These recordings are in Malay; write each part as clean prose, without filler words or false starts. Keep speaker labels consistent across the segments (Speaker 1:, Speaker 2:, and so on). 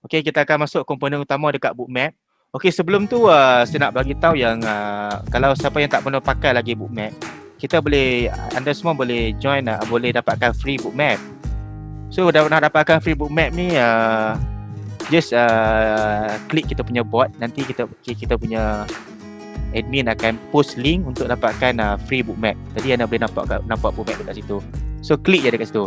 Speaker 1: Okey, kita akan masuk komponen utama dekat Bookmap. Okey, sebelum tu saya nak bagi tahu yang kalau siapa yang tak pernah pakai lagi Bookmap, anda semua boleh join, boleh dapatkan free Bookmap. So nak dapatkan free Bookmap ni just klik kita punya bot, nanti kita punya admin akan post link untuk dapatkan free Bookmap. Jadi anda boleh nampak Bookmap dekat situ. So klik je dekat situ.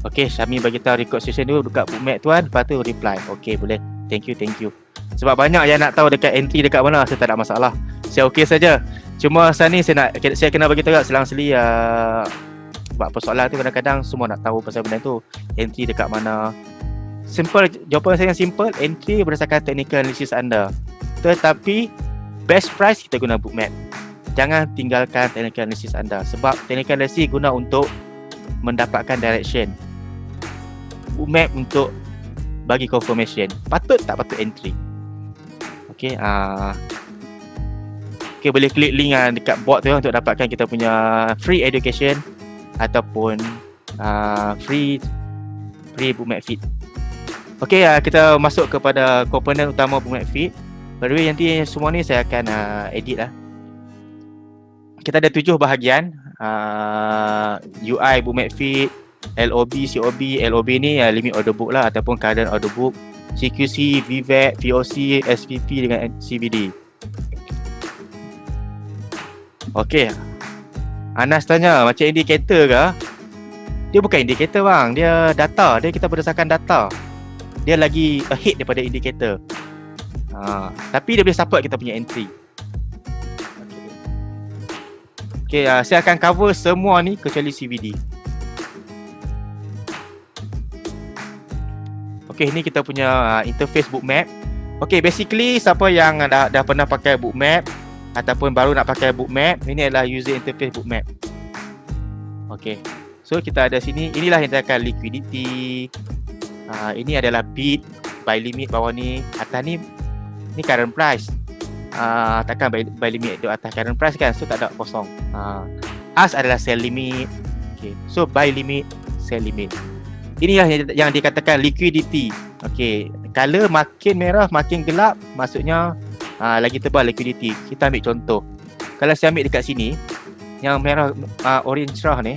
Speaker 1: Okay, Syami bagi tahu record session dulu dekat Bookmap tuan, lepas tu reply. Okay, boleh. Thank you. Sebab banyak yang nak tahu dekat entry dekat mana, saya tak ada masalah. Saya okey saja. Cuma saya kena bagi tahu selang-seli sebab persoalan tu kadang-kadang semua nak tahu pasal benda tu. Entry dekat mana. Simple, jawapan saya yang simple, entry berdasarkan technical analysis anda. Tetapi best price kita guna Bookmap. Jangan tinggalkan technical analysis anda, sebab technical analysis guna untuk mendapatkan direction. Bookmap untuk bagi confirmation patut tak patut entry. Okay, okay, boleh klik link dekat bot tu untuk dapatkan kita punya free education ataupun free Bookmap feed. Okay, kita masuk kepada komponen utama Bookmap feed. By the way, nanti semua ni saya akan edit lah. Kita ada 7 bahagian. UI Bookmap feed, LOB, COB. LOB ni limit order book lah ataupun current order book, CQC, VVAT, VOC, SPP dengan CVD. Okey. Anas tanya macam indikator ke? Dia bukan indikator bang, dia data. Kita berdasarkan data. Dia lagi ahead daripada indikator. Tapi dia boleh support kita punya entry. Okay, saya akan cover semua ni kecuali CVD. Okay, ni kita punya interface Bookmap. Okay, basically siapa yang dah pernah pakai Bookmap ataupun baru nak pakai Bookmap, ini adalah user interface Bookmap. Okay, so kita ada sini, inilah yang kita akan liquidity. Ini adalah bid, buy limit bawah ni. Atas ni current price. Takkan buy limit tu atas current price kan, so tak ada kosong. As adalah sell limit. Okay, so buy limit, sell limit. Inilah yang dikatakan liquidity. Okay, color makin merah makin gelap, maksudnya lagi tebal liquidity. Kita ambil contoh, kalau saya ambil dekat sini, yang merah orange cerah ni,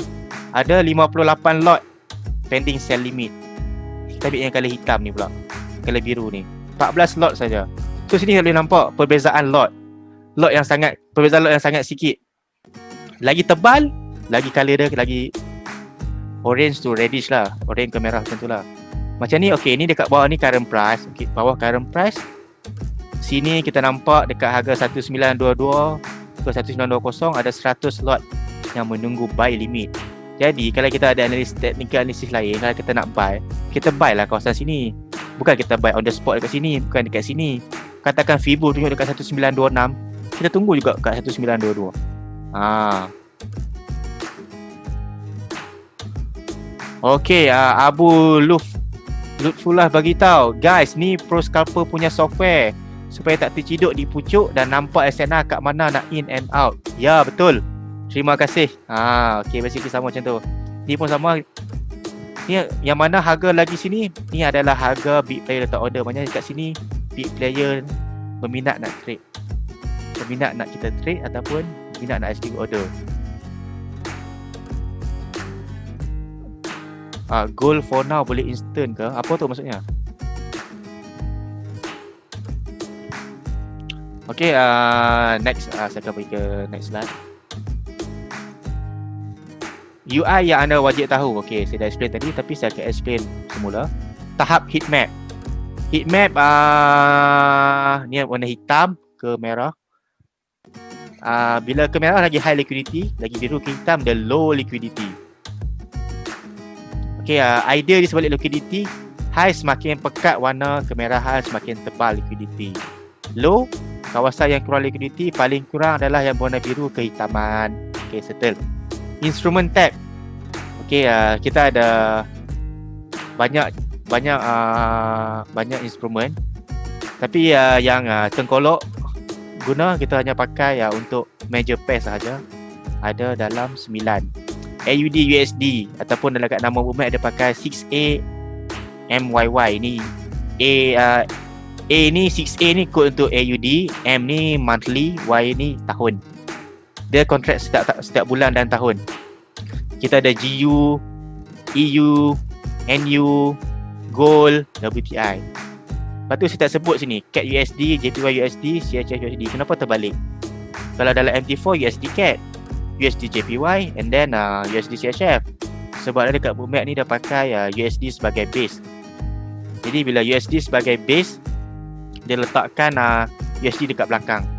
Speaker 1: ada 58 lot pending sell limit. Kita ambil yang color hitam ni pula, color biru ni, 14 lot saja. So sini boleh nampak perbezaan perbezaan lot yang sangat sikit. Lagi tebal, lagi color dia lagi orange tu reddish lah, orange ke merah macam tu lah. Macam ni, okay, ni dekat bawah ni current price. Okay, bawah current price, sini kita nampak dekat harga 1922 ke 1920 ada 100 lot yang menunggu buy limit. Jadi kalau kita ada technical analysis lain, kalau kita nak buy, kita buy lah kawasan sini. Bukan kita buy on the spot dekat sini, bukan dekat sini. Katakan Fibo tunjuk dekat 1926, kita tunggu juga kat 1922. Okay, Abu Lutfullah bagi tahu, guys, ni Pro Scalper punya software supaya tak terciduk di pucuk dan nampak SNR kat mana nak in and out. Ya, betul. Terima kasih. Okay, basically sama macam tu. Ni pun sama. Ni yang mana harga lagi sini, ni adalah harga big player letak order. Maknanya dekat sini big player berminat nak trade, berminat nak kita trade ataupun berminat nak execute order. Goal for now boleh instant ke? Apa tu maksudnya? Okay, next, saya akan pergi ke next slide. UI yang anda wajib tahu. Okay, saya dah explain tadi, tapi saya akan explain semula. Tahap heat map. Heat map ni warna hitam ke merah. Bila ke merah lagi high liquidity, lagi biru ke hitam the low liquidity. Okay, idea di sebalik liquidity, high semakin pekat warna kemerahan, semakin tebal liquidity. Low, kawasan yang kurang liquidity, paling kurang adalah yang warna biru kehitaman. Okay, settle. Instrument tab. Okay, kita ada banyak instrumen. Tapi yang tengkolok guna, kita hanya pakai untuk major pair sahaja. ada dalam 9. AUD USD ataupun dalam kat nama bookmap ada pakai 6A MYY ni. A ni 6A ni kod untuk AUD, M ni monthly, Y ni tahun. Dia kontrak setiap bulan dan tahun. Kita ada GU, EU, NU, Gold, WTI. Lepas tu saya tak sebut sini CAD USD, JPY USD, CHF USD. Kenapa terbalik? Kalau dalam MT4 USD CAD, USD JPY and then USD CHF. Sebab dekat bookmap ni dah pakai USD sebagai base. Jadi bila USD sebagai base, dia letakkan USD dekat belakang.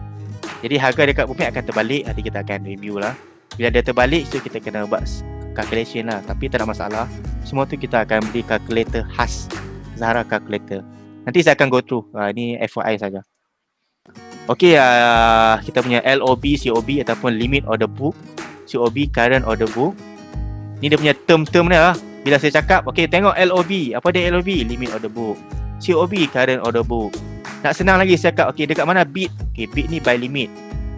Speaker 1: Jadi harga dekat bookmap akan terbalik. Nanti kita akan review lah. Bila dia terbalik, so kita kena buat calculation lah. Tapi tak ada masalah. Semua tu kita akan beli calculator khas, Zahra calculator. Nanti saya akan go through. Ini FYI saja. Okey, kita punya LOB, COB ataupun limit order book, COB current order book. Ni dia punya term-term dia. Bila saya cakap, okey, tengok LOB. Apa dia LOB? Limit order book. COB current order book. Nak senang lagi saya cakap, okey, dekat mana bid? Okey, bid ni buy limit.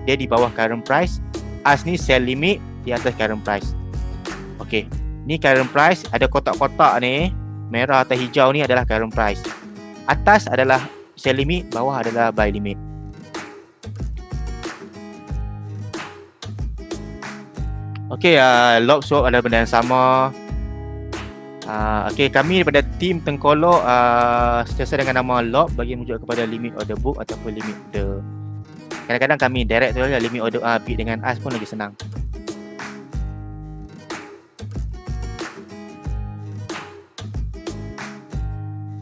Speaker 1: Dia di bawah current price. As ni sell limit, di atas current price. Okey, ni current price. Ada kotak-kotak ni, merah atau hijau ni adalah current price. Atas adalah sell limit, bawah adalah buy limit. Okey, log swap adalah benda yang sama. Okey, kami daripada tim Tengkolok sentiasa dengan nama log bagi merujuk kepada limit order book ataupun limit order. Kadang-kadang kami direct tu lah, limit order bid dengan as pun lagi senang.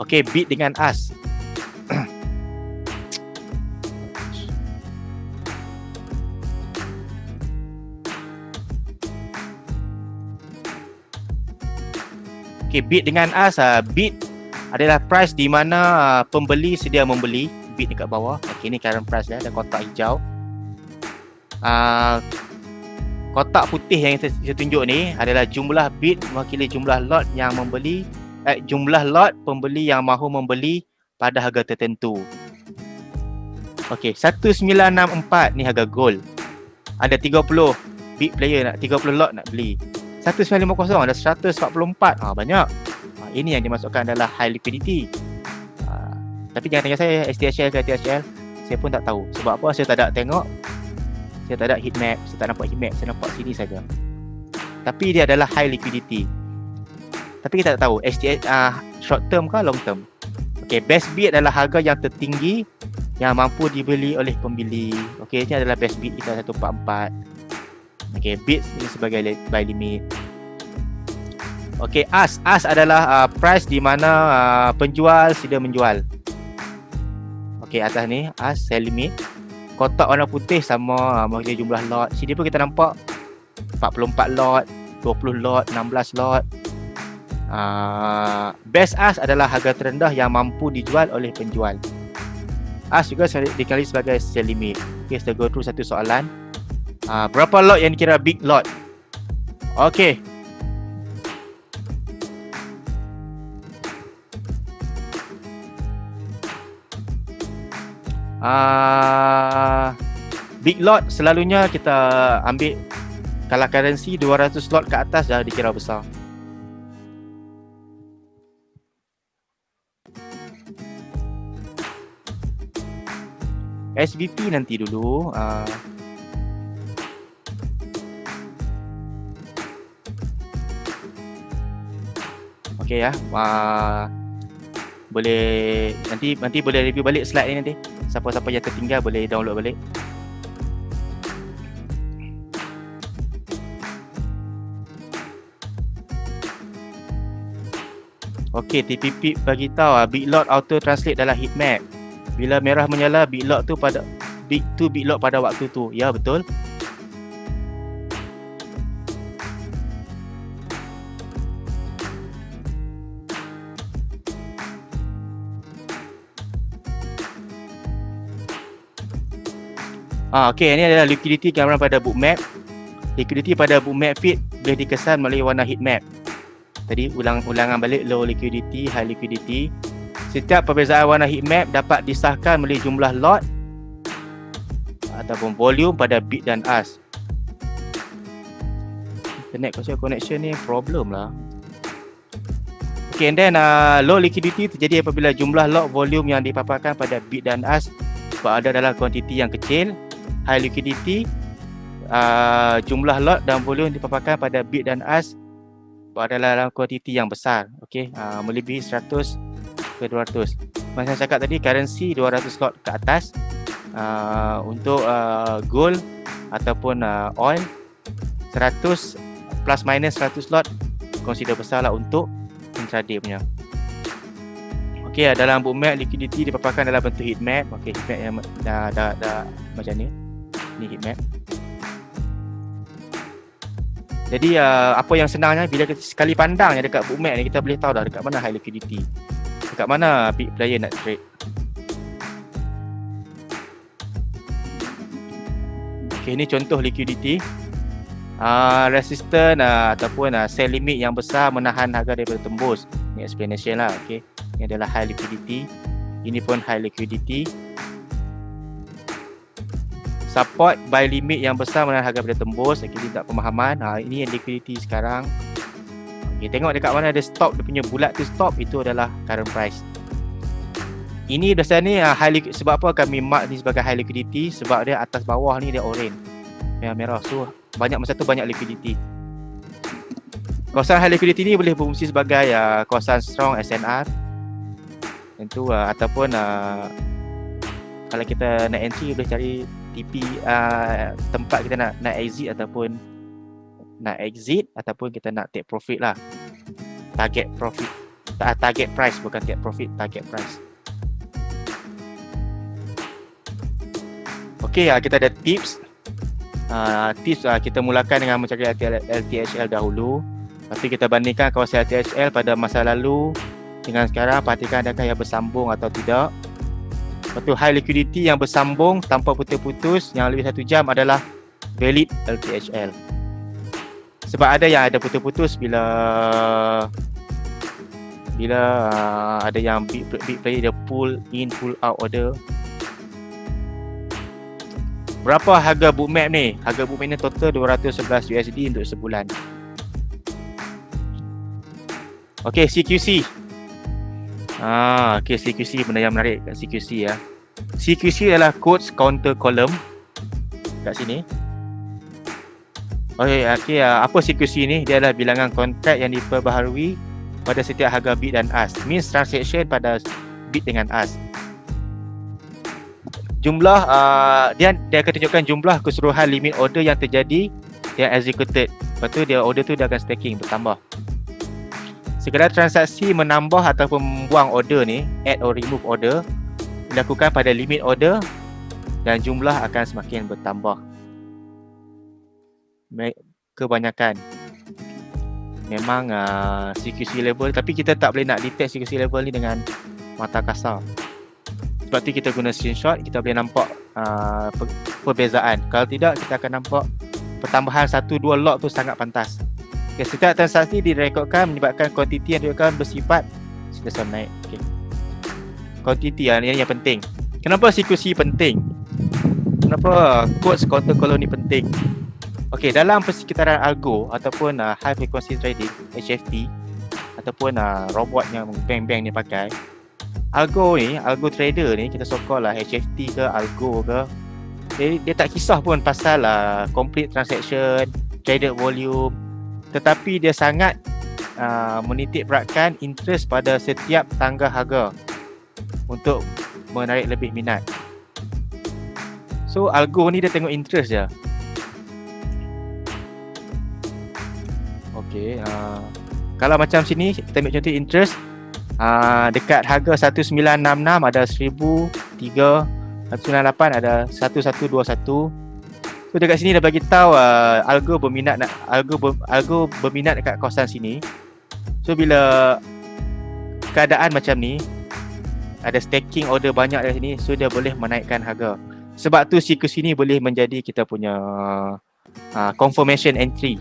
Speaker 1: Okey, bid dengan as. Okay, bid dengan as, bid adalah price di mana pembeli sedia membeli. Bid dekat bawah. Okay, ni current price dia, ada kotak hijau. Kotak putih yang saya tunjuk ni adalah jumlah bid mewakili jumlah lot yang membeli, jumlah lot pembeli yang mahu membeli pada harga tertentu. Okay, 1964 ni harga gold. Ada 30 bid player nak 30 lot nak beli. 1950 ada 144. Banyak. Ini yang dimasukkan adalah high liquidity. Tapi jangan tanya saya STHL ke THL. Saya pun tak tahu. Sebab apa? Saya tak ada tengok. Saya tak ada heat map. Saya tak nampak heat map. Saya nampak sini saja. Tapi dia adalah high liquidity. Tapi kita tak tahu short term ke long term. Okay, best bid adalah harga yang tertinggi yang mampu dibeli oleh pembeli. Okay, ini adalah best bid kita 144. Okay, bids ini sebagai buy limit. Okay, as adalah price di mana penjual sedia menjual. Okay, atas ni as sell limit. Kotak warna putih sama mewakili jumlah lot. Sini pun kita nampak 44 lot, 20 lot, 16 lot. Best as adalah harga terendah yang mampu dijual oleh penjual. As juga dikali sebagai sell limit. Okay, kita go through satu soalan. Berapa lot yang dikira big lot? Okey. Big lot selalunya kita ambil kalau currency 200 lot ke atas dah dikira besar. SVP nanti dulu. Okey ya. Boleh nanti boleh review balik slide ni nanti. Siapa-siapa yang tertinggal boleh download balik. Okey, TPP bagi tahu big lot auto translate dalam heat map. Bila merah menyala big lot tu pada big lot pada waktu tu. Ya, betul. Okey, ini adalah liquidity gambaran pada bookmap. Liquidity pada bookmap feed boleh dikesan melalui warna heat map. Tadi ulangan balik low liquidity, high liquidity. Setiap perbezaan warna heat map dapat disahkan melalui jumlah lot ataupun volume pada bid dan ask. internet connection ni problem lah. Okay, and then low liquidity terjadi apabila jumlah lot volume yang dipaparkan pada bid dan ask berada dalam kuantiti yang kecil. High liquidity, jumlah lot dan volume dipaparkan pada bid dan ask berada dalam kuantiti yang besar. Okay, melebihi 100 ke 200. Macam saya cakap tadi, currency 200 lot ke atas. Untuk gold ataupun oil 100 plus minus 100 lot consider besar lah untuk intraday punya. Okey, dalam bookmap liquidity dipaparkan dalam bentuk heat map. Okey, heat map yang dah macam ni. Ni heat map. Jadi apa yang senangnya bila kita sekali pandang dekat bookmap ni, kita boleh tahu dah dekat mana high liquidity, dekat mana big player nak trade. Okey, ini contoh liquidity. Resistance ataupun sell limit yang besar menahan harga daripada tembus. Ini explanation lah. Okey, ini adalah high liquidity. Ini pun high liquidity. Support buy limit yang besar menahan harga daripada tembus. Okey, ini tak pemahaman. Ini liquidity sekarang. Okey, tengok dekat mana ada stop, dia punya bulat tu stop, itu adalah current price. Ini dasar ni high liquidity. Sebab apa kami mark ni sebagai high liquidity? Sebab dia atas bawah ni dia orange, merah. So banyak masa tu banyak liquidity. Kawasan high liquidity ni boleh berfungsi sebagai kawasan strong SNR tentu, ataupun kalau kita nak entry boleh cari TP, tempat kita nak exit ataupun kita nak take profit lah. Target profit, target price, bukan take profit, target price. Okey, kita ada tips. Kita mulakan dengan mencari LTHL dahulu. Lepas tu kita bandingkan kawasan LTHL pada masa lalu dengan sekarang. Perhatikan adakah yang bersambung atau tidak. Lepas tu high liquidity yang bersambung tanpa putus-putus yang lebih 1 jam adalah valid LTHL. Sebab ada yang ada putus-putus bila ada yang big player dia pull in pull out order. Berapa harga bookmap ni? Harga bookmap ni total $211 untuk sebulan. Okey, CQC. Okey, CQC benda yang menarik kat CQC ya. CQC adalah quotes counter column kat sini. Okey, apa CQC ni? Dia adalah bilangan kontrak yang diperbaharui pada setiap harga bid dan ask. Means transaction pada bid dengan ask. Jumlah dia akan tunjukkan jumlah keseluruhan limit order yang terjadi yang executed. Lepas tu dia order tu dia akan stacking bertambah. Segala transaksi menambah ataupun membuang order ni, add or remove order, dilakukan pada limit order dan jumlah akan semakin bertambah. Kebanyakan memang CQC level, tapi kita tak boleh nak detect CQC level ni dengan mata kasar. Sebab tu kita guna screenshot, kita boleh nampak perbezaan. Kalau tidak, kita akan nampak pertambahan 1-2 lot tu sangat pantas. Okay, setiap transaksi direkodkan menyebabkan kuantiti yang direkodkan bersifat sentiasa naik. Okay. Kuantiti yang penting. Kenapa CQC penting? Kenapa quotes counter column ni penting? Okay, dalam persekitaran algo ataupun high frequency trading, HFT, ataupun robot yang bank-bank ni pakai, algo trader ni, kita so-call lah HFT ke algo ke, dia tak kisah pun pasal complete transaction, traded volume, tetapi dia sangat menitik beratkan interest pada setiap tangga harga untuk menarik lebih minat. So algo ni dia tengok interest je. Okay, kalau macam sini kita ambil contoh interest, dekat harga 1966 ada 1003, 198 ada 1121. So dekat sini dah bagi tahu algo berminat dekat kawasan sini. So bila keadaan macam ni, ada stacking order banyak dari sini, so dia boleh menaikkan harga. Sebab tu CQC ni boleh menjadi kita punya confirmation entry.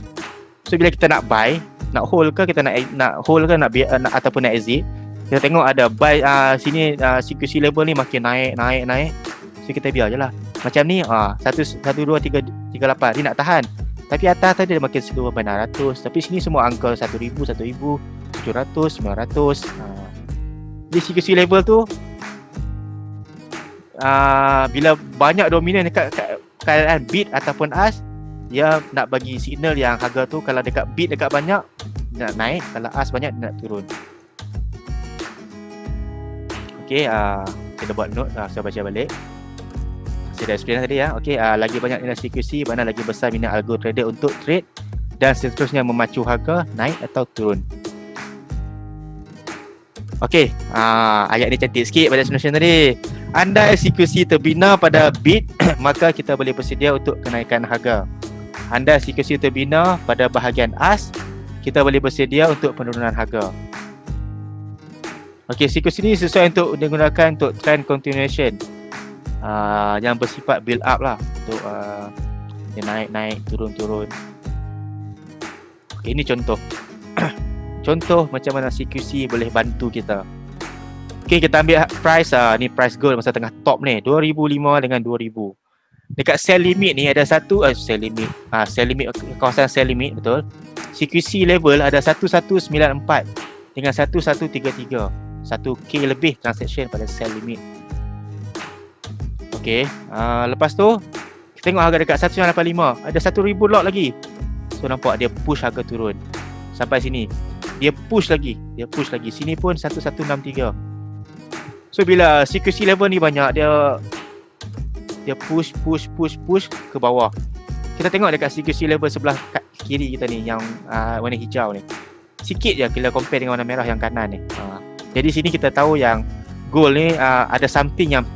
Speaker 1: So bila kita nak buy, nak hold ke, kita nak hold ke nak ataupun nak exit, kita tengok ada buy sini CQC level ni makin naik. So kita biar je lah. Macam ni 1, 2, 3, 8 dia nak tahan. Tapi atas tadi dia makin slow sampai 600. Tapi sini semua angka 1000, 1000, 700, 900. Di CQC level tu bila banyak dominan dekat keadaan bid ataupun as, dia nak bagi signal yang harga tu kalau dekat bid dekat banyak dia nak naik, kalau as banyak dia nak turun. Okey, kita buat note, saya baca balik. Saya dah explain tadi ya. Okey, lagi banyak nilai CQC, mana lagi besar minat algo trader untuk trade dan seterusnya memacu harga naik atau turun. Okey, ayat ni cantik sikit pada explanation tadi. Andai CQC terbina pada bid, maka kita boleh bersedia untuk kenaikan harga. Andai CQC terbina pada bahagian as, kita boleh bersedia untuk penurunan harga. Okey, CQC ni sesuai untuk digunakan untuk trend continuation. Yang bersifat build up lah, untuk dia naik-naik, turun-turun. Okay, ini contoh. Contoh macam mana CQC boleh bantu kita. Okay, kita ambil price, ni price gold masa tengah top ni, 2005 dengan 2000. Dekat sell limit ni ada satu sell limit, kawasan sell limit, betul. CQC level ada 1194 dengan 1133. 1k lebih transaction pada sell limit. Okay, lepas tu kita tengok harga dekat 1985, ada 1000 lot lagi. So nampak dia push harga turun sampai sini, dia push lagi. Sini pun 1163. So bila CQC level ni banyak, dia push ke bawah. Kita tengok dekat CQC level sebelah kiri kita ni, yang warna hijau ni, sikit je kita compare dengan warna merah yang kanan ni. Jadi sini kita tahu yang gold ni ada something yang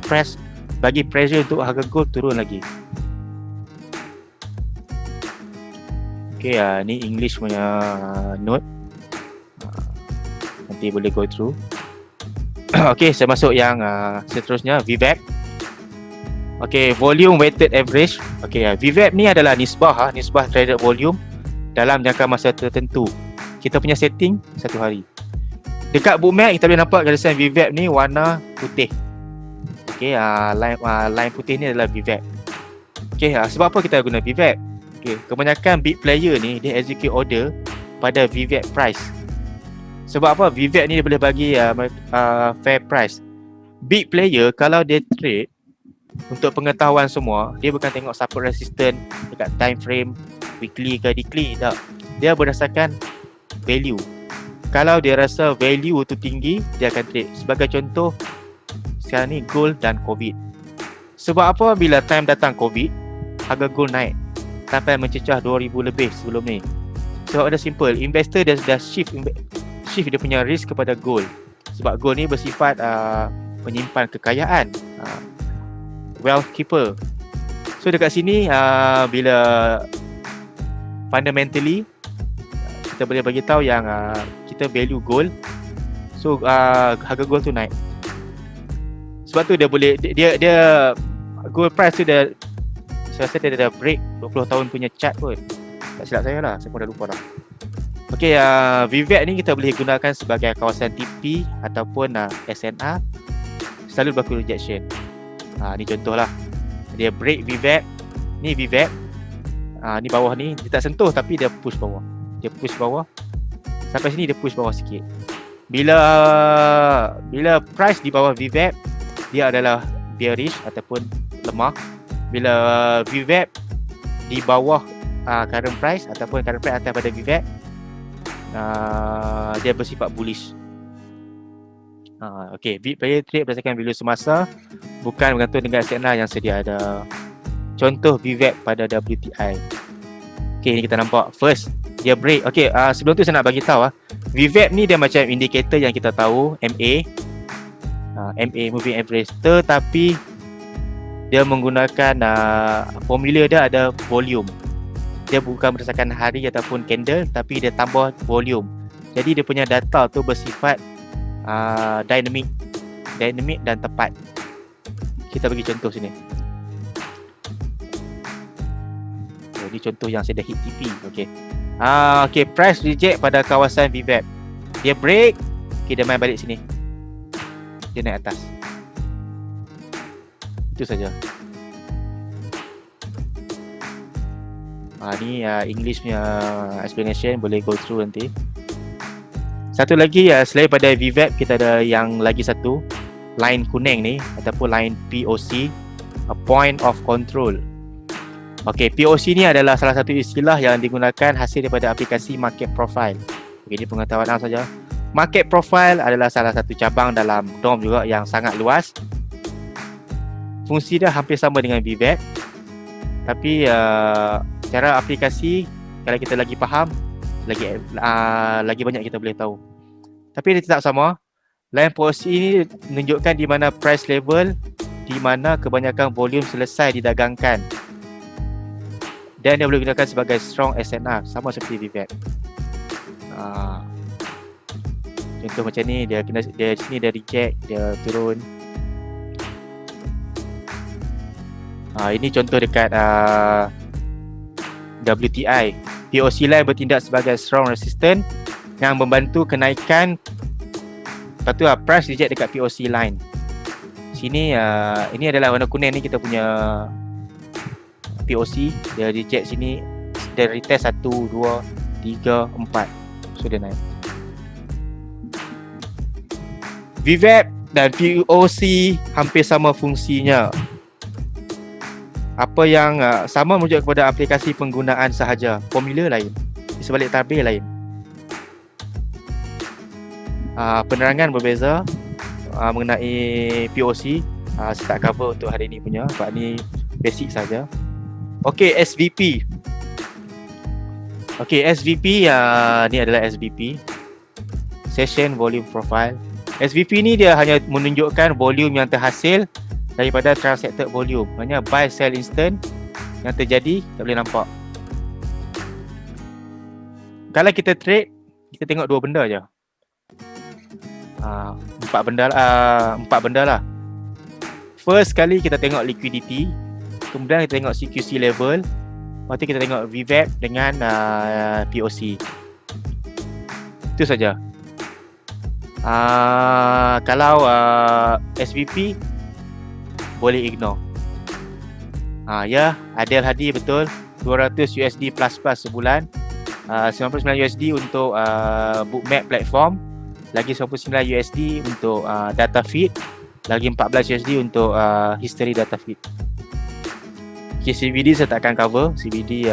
Speaker 1: bagi pressure untuk harga gold turun lagi. Okay, ni English punya note. Nanti boleh go through. Okay, saya masuk yang seterusnya, VWAP. Okay, volume weighted average. Okay, VWAP ni adalah nisbah traded volume dalam jangka masa tertentu. Kita punya setting 1 hari. Dekat Bookmap kita boleh nampak garisan VWAP ni warna putih. Okay, line putih ni adalah VWAP. Okay, sebab apa kita guna VWAP? Okay, kebanyakan big player ni dia execute order pada VWAP price. Sebab apa? VWAP ni dia boleh bagi fair price. Big player kalau dia trade, untuk pengetahuan semua, dia bukan tengok support resistance dekat time frame weekly ke weekly, tak. Dia berdasarkan value. Kalau dia rasa value tu tinggi, dia akan trade. Sebagai contoh, sekarang ni gold dan COVID. Sebab apa? Bila time datang COVID, harga gold naik sampai mencecah 2000 lebih sebelum ni. Sebab ada simple, investor dia dah shift dia punya risk kepada gold. Sebab gold ni bersifat penyimpan kekayaan, wealth keeper. So dekat sini bila fundamentally kita boleh bagi tahu yang kita value gold, so harga gold tu naik. Sebab tu dia boleh dia gold price tu saya rasa dia dah break 20 tahun punya chart pun. Tak silap saya lah, saya pun dah lupa dah. Okey, VWAP ni kita boleh gunakan sebagai kawasan TP ataupun SNR. Selalu berlaku rejection. Ni contoh lah. Dia break VWAP. Ni VWAP. Ni bawah ni dia tak sentuh tapi dia push bawah. Sampai sini dia push bawah sikit. Bila price di bawah VWAP, dia adalah bearish ataupun lemah. Bila VWAP di bawah current price ataupun current price atas pada VWAP, dia bersifat bullish. Okay, big player trade berdasarkan value semasa, bukan bergantung dengan signal yang sedia ada. Contoh VWAP pada WTI. Okay, ni kita nampak first dia break. Okay, sebelum tu saya nak bagi tahu VWAP ni dia macam indikator yang kita tahu, MA, moving average, tetapi dia menggunakan formula dia ada volume. Dia bukan berdasarkan hari ataupun candle, tapi dia tambah volume. Jadi dia punya data tu bersifat dynamic dan tepat. Kita bagi contoh sini. Ini contoh yang saya dah hit TP. Okay, price reject pada kawasan VWAP. Dia break, dia main balik sini. Dia naik atas. Itu saja. Ni English punya explanation, boleh go through nanti. Satu lagi selain pada VVAP, kita ada yang lagi satu, line kuning ni ataupun line POC, point of control. Okey, POC ni adalah salah satu istilah yang digunakan hasil daripada aplikasi market profile. Okey, ini pengetahuan awam saja. Market profile adalah salah satu cabang dalam DOM juga yang sangat luas. Fungsi dia hampir sama dengan VVAP, tapi cara aplikasi kalau kita lagi faham, lagi banyak kita boleh tahu. Tapi dia tetap sama. Line POC ini menunjukkan di mana price level, di mana kebanyakan volume selesai didagangkan, dan dia boleh digunakan sebagai strong SNR, sama seperti VVAP. Contoh macam ni, dia sini dia reject, dia turun. Ini contoh dekat WTI. POC line bertindak sebagai strong resistance yang membantu kenaikan. Lepas tu price reject dekat POC line. Sini ini adalah warna kuning ni, kita punya POC. Dia reject sini, dia retest 1, 2, 3, 4. So dia naik. VVAP dan POC hampir sama fungsinya. Apa yang sama merujuk kepada aplikasi penggunaan sahaja, formula lain, di sebalik tabel lain. Penerangan berbeza mengenai POC. Saya tak cover untuk hari ni punya, sebab ni basic saja. Okey, SVP. Okey, SVP ni adalah SVP, Session Volume Profile. SVP ni dia hanya menunjukkan volume yang terhasil daripada transacted volume. Maksudnya buy sell instant yang terjadi tak boleh nampak. Kalau kita trade, kita tengok dua benda je. Empat benda lah. First kali kita tengok liquidity, kemudian kita tengok CQC level, lepas tu kita tengok VWAP dengan POC. Itu saja. Kalau SVP boleh ignore. Ya, Adel Hadi betul, 200 USD plus sebulan, 99 USD untuk bookmap platform, lagi 99 USD untuk data feed, lagi 14 USD untuk history data feed. Okay, CBD saya tak akan cover. CBD